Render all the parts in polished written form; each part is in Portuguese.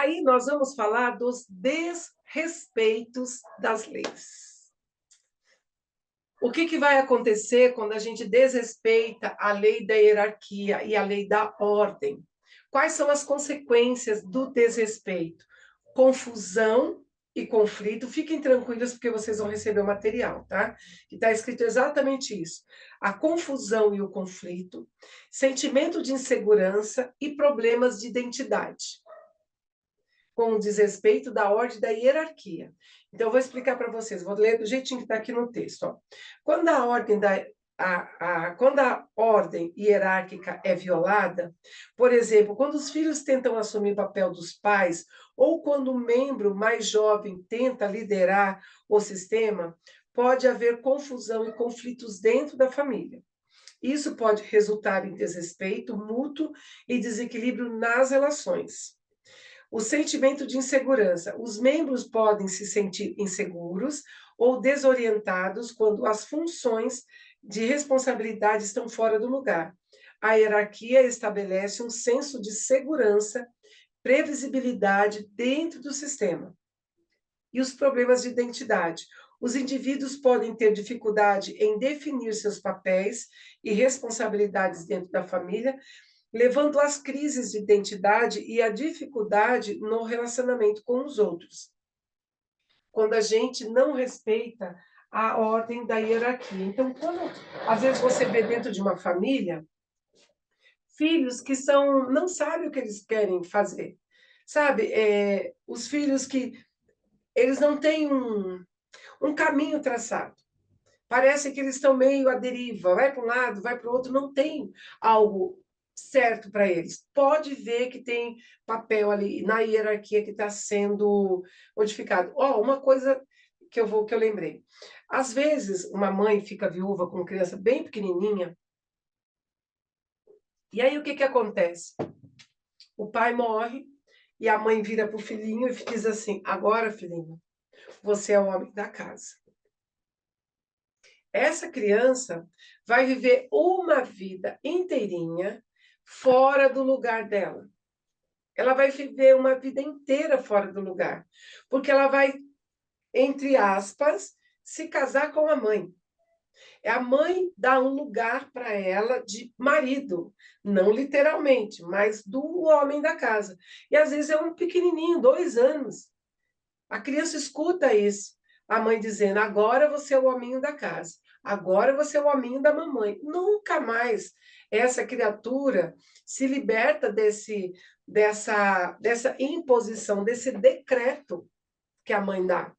Aí nós vamos falar dos desrespeitos das leis. O que vai acontecer quando a gente desrespeita a lei da hierarquia e a lei da ordem? Quais são as consequências do desrespeito? Confusão e conflito. Fiquem tranquilos, porque vocês vão receber o material, tá? Que está escrito exatamente isso. A confusão e o conflito, sentimento de insegurança e problemas de identidade, com o desrespeito da ordem da hierarquia. Então, eu vou explicar para vocês, vou ler do jeitinho que está aqui no texto. Ó. Quando a ordem quando a ordem hierárquica é violada, por exemplo, quando os filhos tentam assumir o papel dos pais, ou quando um membro mais jovem tenta liderar o sistema, pode haver confusão e conflitos dentro da família. Isso pode resultar em desrespeito mútuo e desequilíbrio nas relações. O sentimento de insegurança. Os membros podem se sentir inseguros ou desorientados quando as funções de responsabilidade estão fora do lugar. A hierarquia estabelece um senso de segurança, previsibilidade dentro do sistema. E os problemas de identidade. Os indivíduos podem ter dificuldade em definir seus papéis e responsabilidades dentro da família, levando às crises de identidade e à dificuldade no relacionamento com os outros, quando a gente não respeita a ordem da hierarquia. Então, quando às vezes você vê dentro de uma família filhos que não sabem o que eles querem fazer, sabe? Os filhos que eles não têm um caminho traçado. Parece que eles estão meio à deriva, vai para um lado, vai para o outro, não tem algo certo para eles. Pode ver que tem papel ali na hierarquia que está sendo modificado. Uma coisa que eu lembrei. Às vezes, uma mãe fica viúva com criança bem pequenininha, e aí o que acontece? O pai morre e a mãe vira para o filhinho e diz assim: agora, filhinho, você é o homem da casa. Essa criança vai viver uma vida inteirinha fora do lugar dela. Ela vai viver uma vida inteira fora do lugar, porque ela vai, entre aspas, se casar com a mãe. É a mãe dá um lugar para ela de marido, não literalmente, mas do homem da casa. E às vezes é um pequenininho, 2 anos. A criança escuta isso, a mãe dizendo: agora você é o hominho da casa, agora você é o hominho da mamãe. Nunca mais essa criatura se liberta dessa imposição, desse decreto que a mãe dá.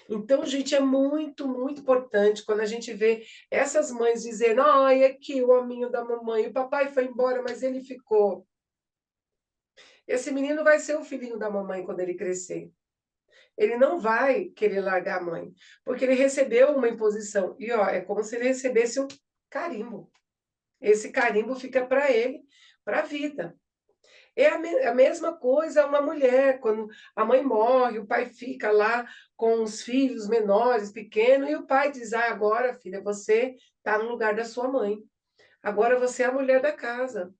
Então, gente, é muito, muito importante quando a gente vê essas mães dizendo: ai, aqui o hominho da mamãe, o papai foi embora, mas ele ficou. Esse menino vai ser o filhinho da mamãe quando ele crescer. Ele não vai querer largar a mãe, porque ele recebeu uma imposição. E é como se ele recebesse um carimbo. Esse carimbo fica para ele, para a vida. É a mesma coisa uma mulher, quando a mãe morre, o pai fica lá com os filhos menores, pequenos, e o pai diz: agora, filha, você está no lugar da sua mãe. Agora você é a mulher da casa.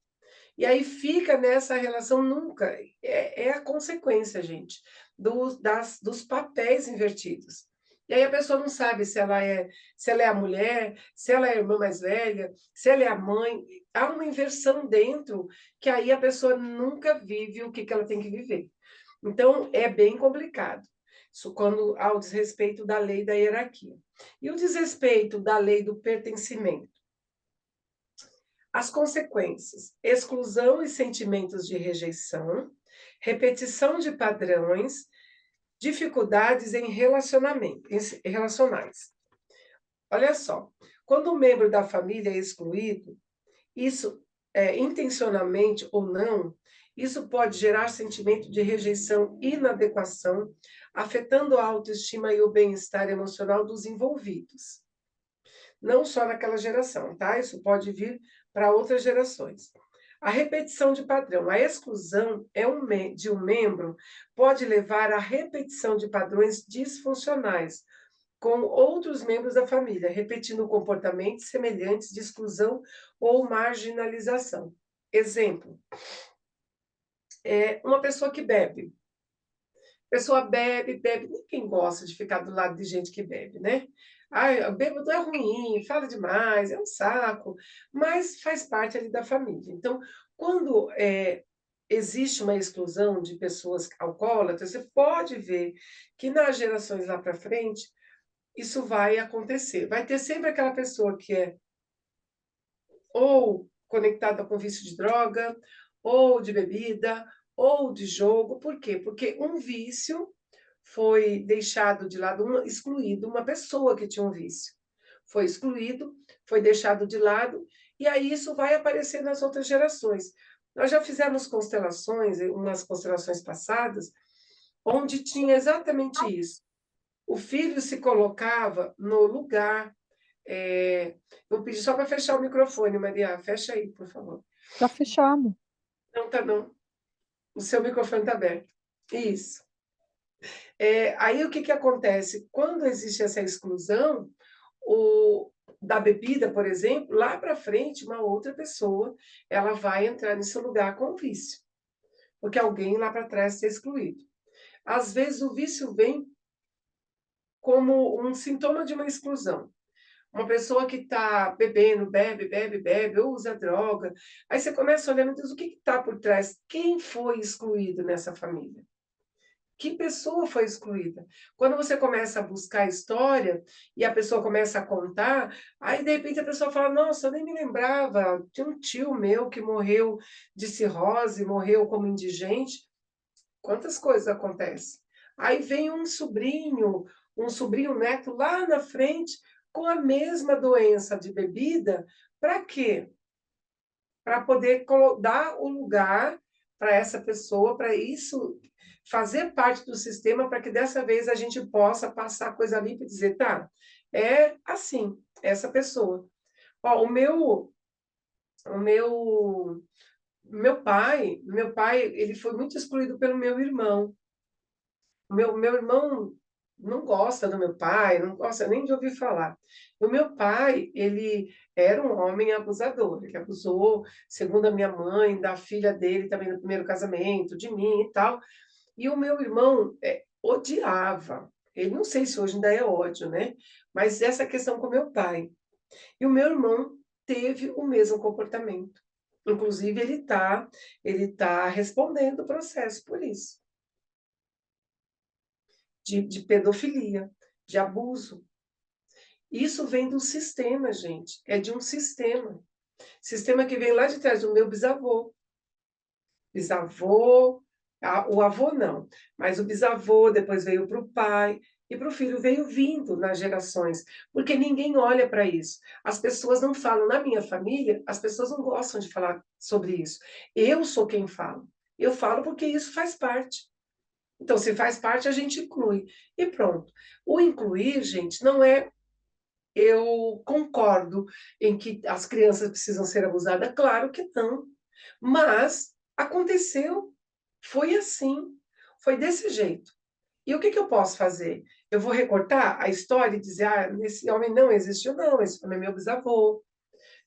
E aí fica nessa relação nunca. É a consequência, gente, dos papéis invertidos. E aí a pessoa não sabe se ela é a mulher, se ela é a irmã mais velha, se ela é a mãe. Há uma inversão dentro que aí a pessoa nunca vive o que ela tem que viver. Então, é bem complicado. Isso quando há o desrespeito da lei da hierarquia. E o desrespeito da lei do pertencimento. As consequências: exclusão e sentimentos de rejeição, repetição de padrões, dificuldades em relacionais. Olha só, quando um membro da família é excluído, isso intencionalmente ou não, isso pode gerar sentimento de rejeição e inadequação, afetando a autoestima e o bem-estar emocional dos envolvidos. Não só naquela geração, tá? Isso pode vir para outras gerações. A repetição de padrão. A exclusão de um membro pode levar à repetição de padrões disfuncionais com outros membros da família, repetindo comportamentos semelhantes de exclusão ou marginalização. Exemplo, uma pessoa que bebe. pessoa bebe, bebe, ninguém gosta de ficar do lado de gente que bebe, né? Ai, o bêbado é ruim, fala demais, é um saco, mas faz parte ali da família. Então, quando existe uma exclusão de pessoas alcoólatras, você pode ver que nas gerações lá para frente, isso vai acontecer. Vai ter sempre aquela pessoa que é ou conectada com vício de droga, ou de bebida, ou de jogo. Por quê? Porque um vício foi deixado de lado, excluído, uma pessoa que tinha um vício. Foi excluído, foi deixado de lado, e aí isso vai aparecer nas outras gerações. Nós já fizemos constelações, umas constelações passadas, onde tinha exatamente isso. O filho se colocava no lugar. Vou pedir só para fechar o microfone, Maria. Fecha aí, por favor. Tá fechado. Não, tá não. O seu microfone está aberto. Isso. Aí o que, que acontece? Quando existe essa exclusão, da bebida, por exemplo, lá para frente, uma outra pessoa ela vai entrar nesse lugar com o vício, porque alguém lá para trás está excluído. Às vezes o vício vem como um sintoma de uma exclusão. Uma pessoa que está bebendo, bebe, bebe, bebe, ou usa droga. Aí você começa a olhar, meu Deus, o que está por trás? Quem foi excluído nessa família? Que pessoa foi excluída? Quando você começa a buscar a história e a pessoa começa a contar, aí de repente a pessoa fala: Nossa, eu nem me lembrava. Tinha um tio meu que morreu de cirrose, morreu como indigente. Quantas coisas acontecem? Aí vem um sobrinho neto lá na frente com a mesma doença de bebida. Para quê? Para poder dar o lugar para essa pessoa, para isso fazer parte do sistema, para que dessa vez a gente possa passar a coisa limpa e dizer, tá, é assim, essa pessoa. Ó, meu pai, ele foi muito excluído pelo meu irmão. Meu irmão não gosta do meu pai, não gosta nem de ouvir falar. O meu pai, ele era um homem abusador, ele abusou, segundo a minha mãe, da filha dele também no primeiro casamento, de mim e tal. E o meu irmão odiava. Ele não sei se hoje ainda é ódio, né? Mas essa questão com meu pai. E o meu irmão teve o mesmo comportamento. Inclusive, ele tá respondendo o processo por isso de pedofilia, de abuso. Isso vem do sistema, gente. É de um sistema. Sistema que vem lá de trás do meu bisavô. Bisavô, o avô não, mas o bisavô depois veio para o pai e para o filho veio vindo nas gerações, porque ninguém olha para isso. As pessoas não falam. Na minha família, as pessoas não gostam de falar sobre isso. Eu sou quem fala. Eu falo porque isso faz parte. Então, se faz parte, a gente inclui. E pronto. O incluir, gente, não é. Eu concordo em que as crianças precisam ser abusadas, claro que não. Mas aconteceu, foi assim, foi desse jeito. E o que, que eu posso fazer? Eu vou recortar a história e dizer, ah, esse homem não existiu, não, esse homem é meu bisavô,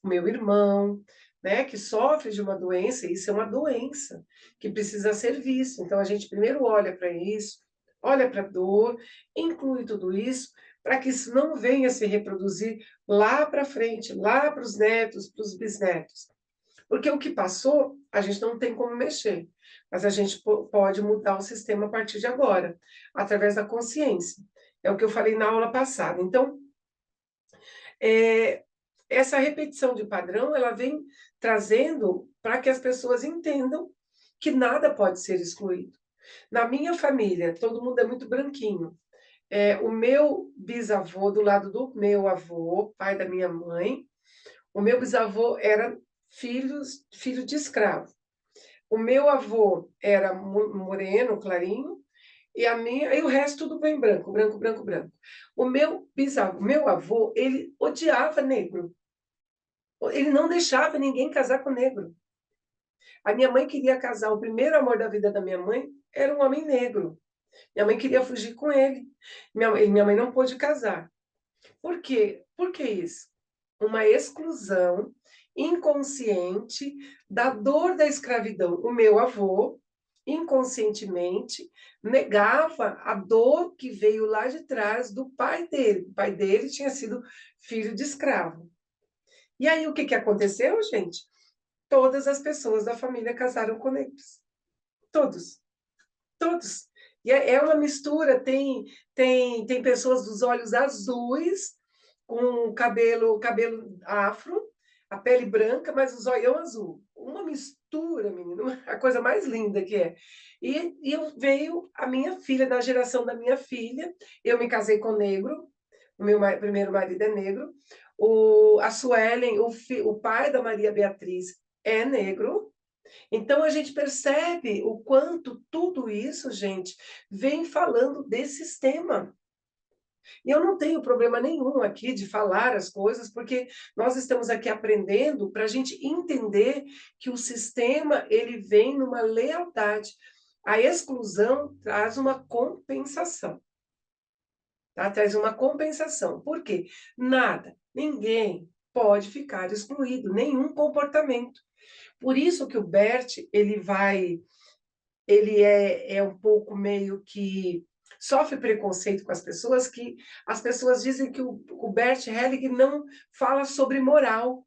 meu irmão, né, que sofre de uma doença, e isso é uma doença que precisa ser vista. Então, a gente primeiro olha para isso, olha para a dor, inclui tudo isso, para que isso não venha se reproduzir lá para frente, lá para os netos, para os bisnetos. Porque o que passou, a gente não tem como mexer, mas a gente pode mudar o sistema a partir de agora, através da consciência. É o que eu falei na aula passada. Então, é, essa repetição de padrão, ela vem trazendo para que as pessoas entendam que nada pode ser excluído. Na minha família, todo mundo é muito branquinho. O meu bisavô, do lado do meu avô, pai da minha mãe, o meu bisavô era filho de escravo. O meu avô era moreno, clarinho, e o resto tudo bem branco, branco, branco, branco. O meu bisavô, meu avô, ele odiava negro. Ele não deixava ninguém casar com negro. A minha mãe queria casar, o primeiro amor da vida da minha mãe era um homem negro. Minha mãe queria fugir com ele. Minha mãe não pôde casar. Por quê? Por que isso? Uma exclusão inconsciente da dor da escravidão. O meu avô, inconscientemente, negava a dor que veio lá de trás do pai dele. O pai dele tinha sido filho de escravo. E aí, o que que aconteceu, gente? Todas as pessoas da família casaram com negros. Todos, todos. E é uma mistura, tem pessoas dos olhos azuis, com cabelo afro, a pele branca, mas o zoião azul. Uma mistura, menino, a coisa mais linda que é. E eu veio a minha filha, da geração da minha filha, eu me casei com negro, o meu primeiro marido é negro, a Suelen, o pai da Maria Beatriz é negro, então a gente percebe o quanto tudo isso, gente, vem falando desse sistema. E eu não tenho problema nenhum aqui de falar as coisas, porque nós estamos aqui aprendendo para a gente entender que o sistema ele vem numa lealdade. A exclusão traz uma compensação. Tá? Traz uma compensação. Por quê? Nada, ninguém pode ficar excluído, nenhum comportamento. Por isso que o Bert, ele é um pouco meio que sofre preconceito com as pessoas, que as pessoas dizem que o Bert Helling não fala sobre moral,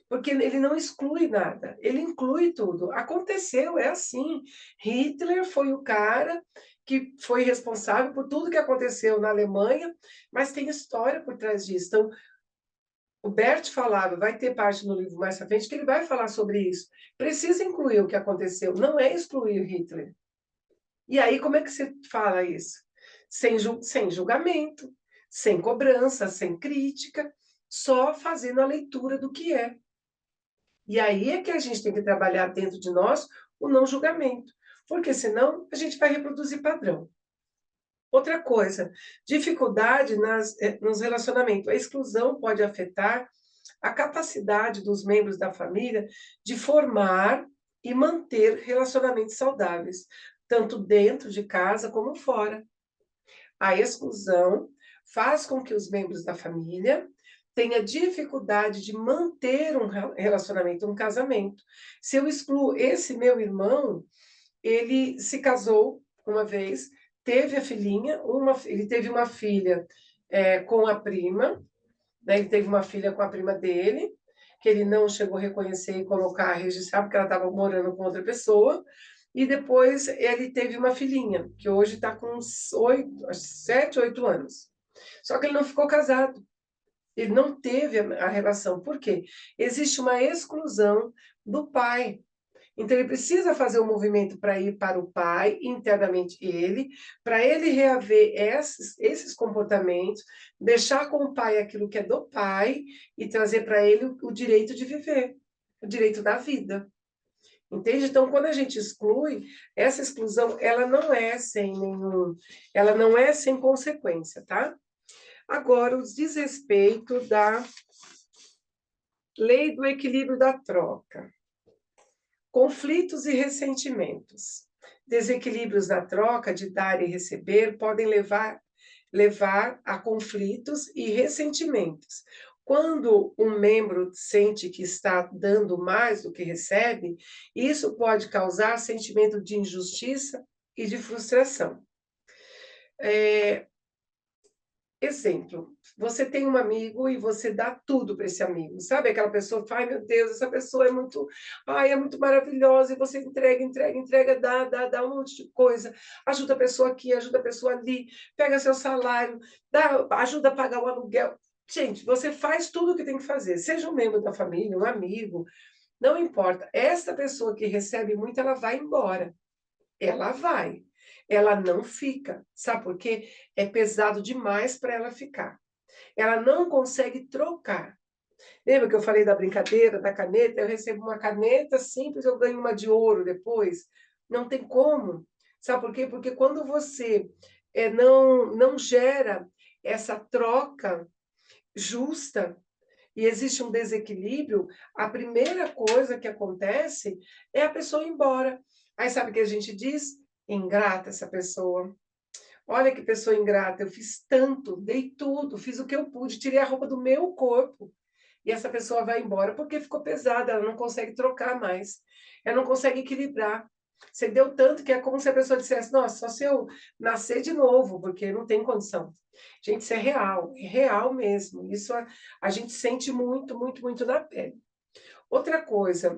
porque ele não exclui nada, ele inclui tudo. Aconteceu, é assim. Hitler foi o cara que foi responsável por tudo que aconteceu na Alemanha, mas tem história por trás disso. Então, o Bert falava, vai ter parte no livro mais à frente, que ele vai falar sobre isso. Precisa incluir o que aconteceu, não é excluir Hitler. E aí, como é que você fala isso? Sem julgamento, sem cobrança, sem crítica, só fazendo a leitura do que é. E aí é que a gente tem que trabalhar dentro de nós o não julgamento, porque senão a gente vai reproduzir padrão. Outra coisa, dificuldade nos relacionamentos. A exclusão pode afetar a capacidade dos membros da família de formar e manter relacionamentos saudáveis, tanto dentro de casa como fora. A exclusão faz com que os membros da família tenham dificuldade de manter um relacionamento, um casamento. Se eu excluo esse meu irmão, ele se casou uma vez, teve a filhinha, ele teve uma filha com a prima, né? Ele teve uma filha com a prima dele, que ele não chegou a reconhecer e colocar, registrar, porque ela estava morando com outra pessoa. E depois ele teve uma filhinha, que hoje está com uns 7, 8 anos. Só que ele não ficou casado. Ele não teve a relação. Por quê? Existe uma exclusão do pai. Então, ele precisa fazer um movimento para ir para o pai, internamente ele, para ele reaver esses comportamentos, deixar com o pai aquilo que é do pai e trazer para ele o direito de viver, o direito da vida. Entende? Então, quando a gente exclui, essa exclusão, ela não é sem consequência, tá? Agora, o desrespeito da lei do equilíbrio da troca. Conflitos e ressentimentos. Desequilíbrios na troca de dar e receber podem levar a conflitos e ressentimentos. Quando um membro sente que está dando mais do que recebe, isso pode causar sentimento de injustiça e de frustração. Exemplo, você tem um amigo e você dá tudo para esse amigo, sabe? Aquela pessoa que fala, ai meu Deus, essa pessoa é muito maravilhosa, e você entrega, dá um monte de coisa, ajuda a pessoa aqui, ajuda a pessoa ali, pega seu salário, ajuda a pagar o aluguel. Gente, você faz tudo o que tem que fazer, seja um membro da família, um amigo, não importa. Essa pessoa que recebe muito, ela vai embora. Ela vai. Ela não fica. Sabe por quê? É pesado demais para ela ficar. Ela não consegue trocar. Lembra que eu falei da brincadeira, da caneta? Eu recebo uma caneta simples, eu ganho uma de ouro depois. Não tem como. Sabe por quê? Porque quando você não gera essa troca justa e existe um desequilíbrio, a primeira coisa que acontece é a pessoa ir embora. Aí sabe o que a gente diz? Ingrata essa pessoa. Olha que pessoa ingrata, eu fiz tanto, dei tudo, fiz o que eu pude, tirei a roupa do meu corpo. E essa pessoa vai embora porque ficou pesada, ela não consegue trocar mais, ela não consegue equilibrar. Você deu tanto que é como se a pessoa dissesse, nossa, só se eu nascer de novo, porque não tem condição. Gente, isso é real mesmo. Isso a gente sente muito, muito, muito na pele. Outra coisa,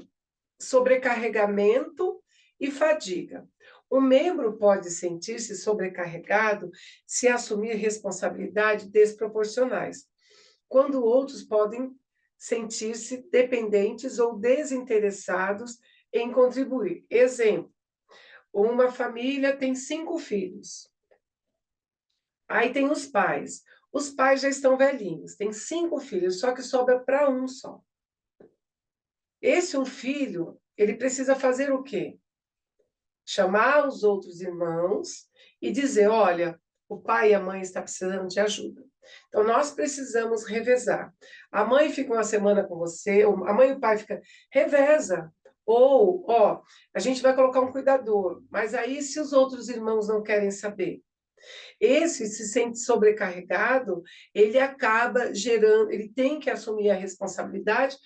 sobrecarregamento e fadiga. O membro pode sentir-se sobrecarregado se assumir responsabilidades desproporcionais, quando outros podem sentir-se dependentes ou desinteressados em contribuir. Exemplo, uma família tem 5 filhos. Aí tem os pais. Os pais já estão velhinhos, tem 5 filhos, só que sobra para um só. Esse um filho, ele precisa fazer o quê? Chamar os outros irmãos e dizer, olha, o pai e a mãe estão precisando de ajuda. Então, nós precisamos revezar. A mãe fica uma semana com você, a mãe e o pai ficam, reveza. Ou, ó, a gente vai colocar um cuidador, mas aí se os outros irmãos não querem saber? Esse se sente sobrecarregado, ele acaba gerando, ele tem que assumir a responsabilidade,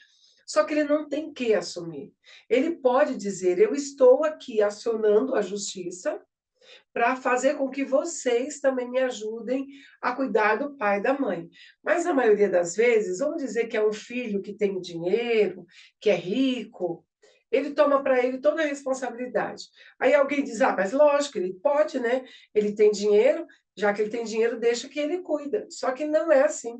só que ele não tem que assumir. Ele pode dizer: eu estou aqui acionando a justiça para fazer com que vocês também me ajudem a cuidar do pai e da mãe. Mas na maioria das vezes, vamos dizer que é um filho que tem dinheiro, que é rico, ele toma para ele toda a responsabilidade. Aí alguém diz: ah, mas lógico, ele pode, né? Ele tem dinheiro, já que ele tem dinheiro, deixa que ele cuida. Só que não é assim.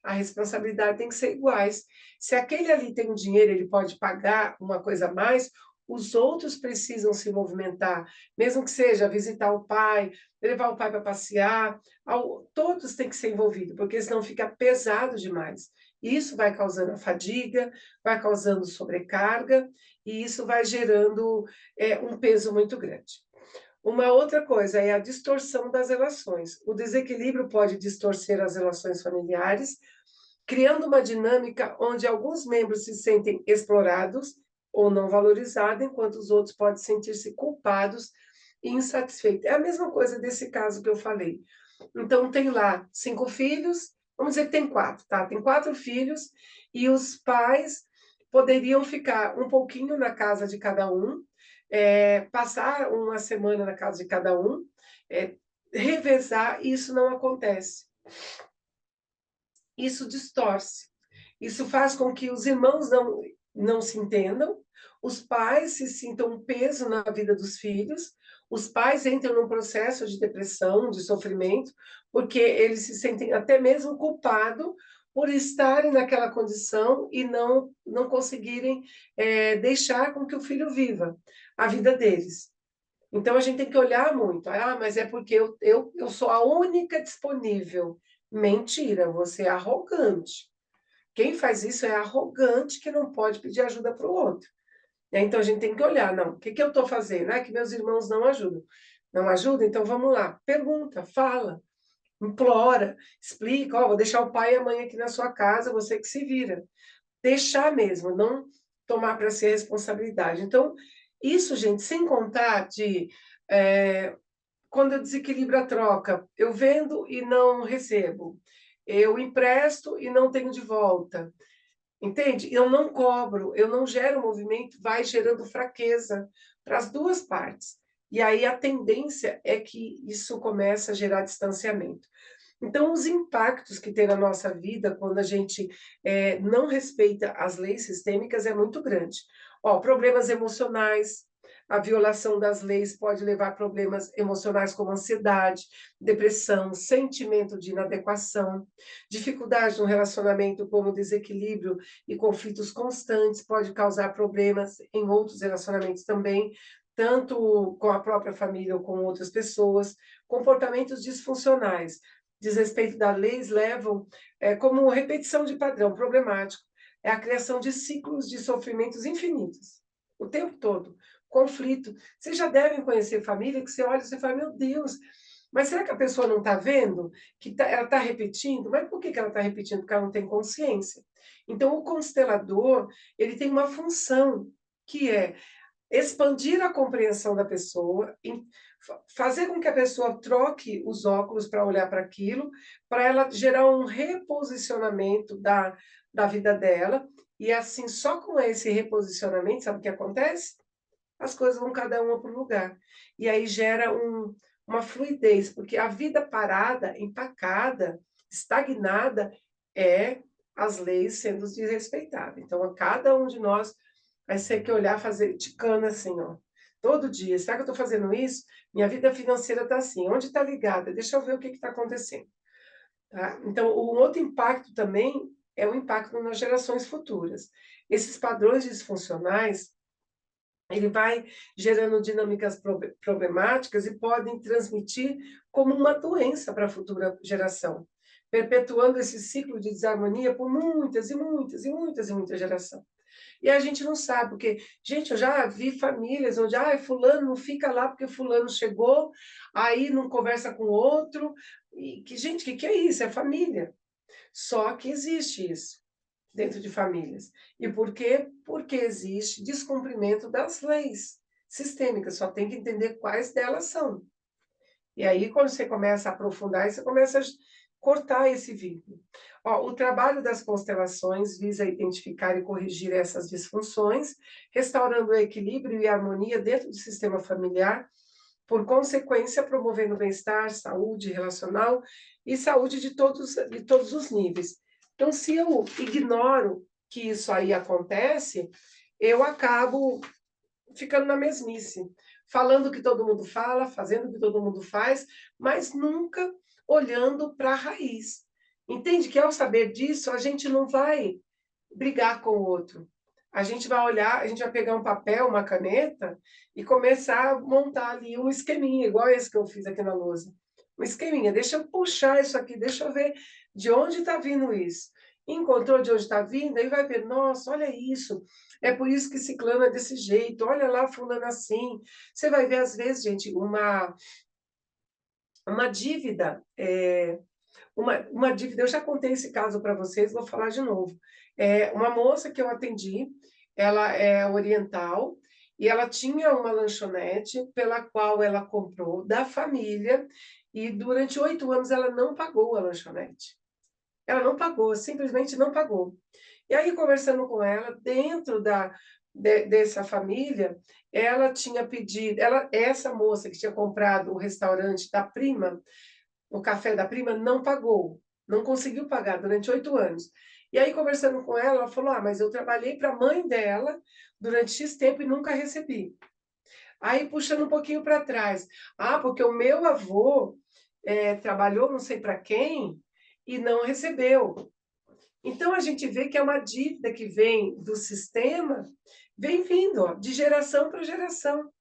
A responsabilidade tem que ser iguais. Se aquele ali tem um dinheiro, ele pode pagar uma coisa a mais, os outros precisam se movimentar, mesmo que seja visitar o pai, levar o pai para passear, todos têm que ser envolvidos, porque senão fica pesado demais. Isso vai causando a fadiga, vai causando sobrecarga, e isso vai gerando um peso muito grande. Uma outra coisa é a distorção das relações. O desequilíbrio pode distorcer as relações familiares, criando uma dinâmica onde alguns membros se sentem explorados ou não valorizados, enquanto os outros podem sentir-se culpados e insatisfeitos. É a mesma coisa desse caso que eu falei. Então, tem lá 5 filhos, vamos dizer que tem 4, tá? Tem 4 filhos, e os pais poderiam ficar um pouquinho na casa de cada um, passar uma semana na casa de cada um, revezar, e isso não acontece. Isso distorce. Isso faz com que os irmãos não se entendam, os pais se sintam um peso na vida dos filhos, os pais entram num processo de depressão, de sofrimento, porque eles se sentem até mesmo culpados por estarem naquela condição e não conseguirem deixar com que o filho viva a vida deles. Então, a gente tem que olhar muito. Ah, mas é porque eu sou a única disponível. Mentira, você é arrogante. Quem faz isso é arrogante que não pode pedir ajuda para o outro. Então, a gente tem que olhar, não, o que eu estou fazendo? É que meus irmãos não ajudam. Não ajudam? Então, vamos lá. Pergunta, fala, implora, explica. Ó, vou deixar o pai e a mãe aqui na sua casa, você que se vira. Deixar mesmo, não tomar para si a responsabilidade. Então, isso, gente, sem contar de quando eu desequilibro a troca, eu vendo e não recebo, eu empresto e não tenho de volta, entende? Eu não cobro, eu não gero movimento, vai gerando fraqueza para as duas partes. E aí a tendência é que isso começa a gerar distanciamento. Então, os impactos que tem na nossa vida quando a gente não respeita as leis sistêmicas é muito grande. Ó, problemas emocionais, a violação das leis pode levar a problemas emocionais como ansiedade, depressão, sentimento de inadequação, dificuldade no relacionamento como desequilíbrio e conflitos constantes pode causar problemas em outros relacionamentos também, tanto com a própria família ou com outras pessoas, comportamentos disfuncionais, desrespeito das leis levam como repetição de padrão problemático, é a criação de ciclos de sofrimentos infinitos, o tempo todo, conflito. Vocês já devem conhecer família que você olha e você fala, meu Deus, mas será que a pessoa não está vendo que ela está repetindo? Mas por que ela está repetindo? Porque ela não tem consciência. Então, o constelador, ele tem uma função, que é expandir a compreensão da pessoa, fazer com que a pessoa troque os óculos para olhar para aquilo, para ela gerar um reposicionamento da vida dela, e assim, só com esse reposicionamento, sabe o que acontece? as coisas vão cada uma para o lugar. E aí gera uma fluidez, porque a vida parada, empacada, estagnada, é as leis sendo desrespeitadas. Então, a cada um de nós vai ter que olhar, fazer ticando assim, ó, todo dia. Será que eu estou fazendo isso? Minha vida financeira está assim. Onde está ligada? Deixa eu ver o que está acontecendo. Tá? Então, o outro impacto também é o impacto nas gerações futuras. Esses padrões disfuncionais, ele vai gerando dinâmicas problemáticas e podem transmitir como uma doença para a futura geração, perpetuando esse ciclo de desarmonia por muitas e muitas e muitas e muitas gerações. E a gente não sabe, porque, gente, eu já vi famílias onde, fulano não fica lá porque fulano chegou, aí não conversa com o outro, e que, gente, o que é isso? É família. Só que existe isso dentro de famílias. E por quê? Porque existe descumprimento das leis sistêmicas, só tem que entender quais delas são. E aí, quando você começa a aprofundar, você começa a cortar esse vínculo. Ó, o trabalho das constelações visa identificar e corrigir essas disfunções, restaurando o equilíbrio e a harmonia dentro do sistema familiar, por consequência, promovendo bem-estar, saúde relacional e saúde de todos os níveis. Então, se eu ignoro que isso aí acontece, eu acabo ficando na mesmice, falando o que todo mundo fala, fazendo o que todo mundo faz, mas nunca olhando para a raiz. Entende que ao saber disso, a gente não vai brigar com o outro. A gente vai olhar, a gente vai pegar um papel, uma caneta e começar a montar ali um esqueminha, igual esse que eu fiz aqui na lousa. Um esqueminha, deixa eu puxar isso aqui, deixa eu ver de onde está vindo isso. Encontrou de onde está vindo, aí vai ver, nossa, olha isso, é por isso que ciclano é desse jeito, olha lá fulano assim. Você vai ver, às vezes, gente, uma dívida, uma dívida, eu já contei esse caso para vocês, vou falar de novo. Uma moça que eu atendi, ela é oriental, e ela tinha uma lanchonete pela qual ela comprou da família, e durante 8 anos ela não pagou a lanchonete. Ela não pagou, simplesmente não pagou. E aí, conversando com ela, dentro dessa família, ela tinha pedido, essa moça que tinha comprado o restaurante da prima, o café da prima, não pagou, não conseguiu pagar durante 8 anos. E aí, conversando com ela, ela falou: mas eu trabalhei para a mãe dela durante X tempo e nunca recebi. Aí, puxando um pouquinho para trás, porque o meu avô trabalhou não sei para quem e não recebeu. Então, a gente vê que é uma dívida que vem do sistema, vem vindo, ó, de geração para geração.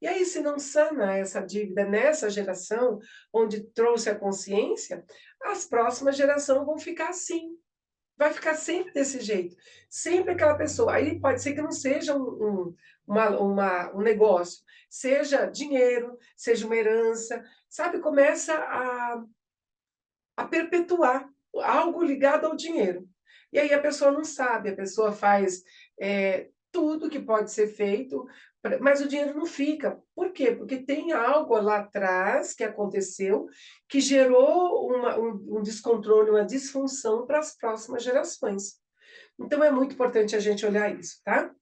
E aí, se não sana essa dívida nessa geração, onde trouxe a consciência, as próximas gerações vão ficar assim. Vai ficar sempre desse jeito. Sempre aquela pessoa. Aí pode ser que não seja um negócio, seja dinheiro, seja uma herança, sabe? Começa a perpetuar algo ligado ao dinheiro. E aí a pessoa não sabe, a pessoa faz tudo que pode ser feito, mas o dinheiro não fica. Por quê? Porque tem algo lá atrás que aconteceu que gerou um descontrole, uma disfunção para as próximas gerações. Então é muito importante a gente olhar isso, tá?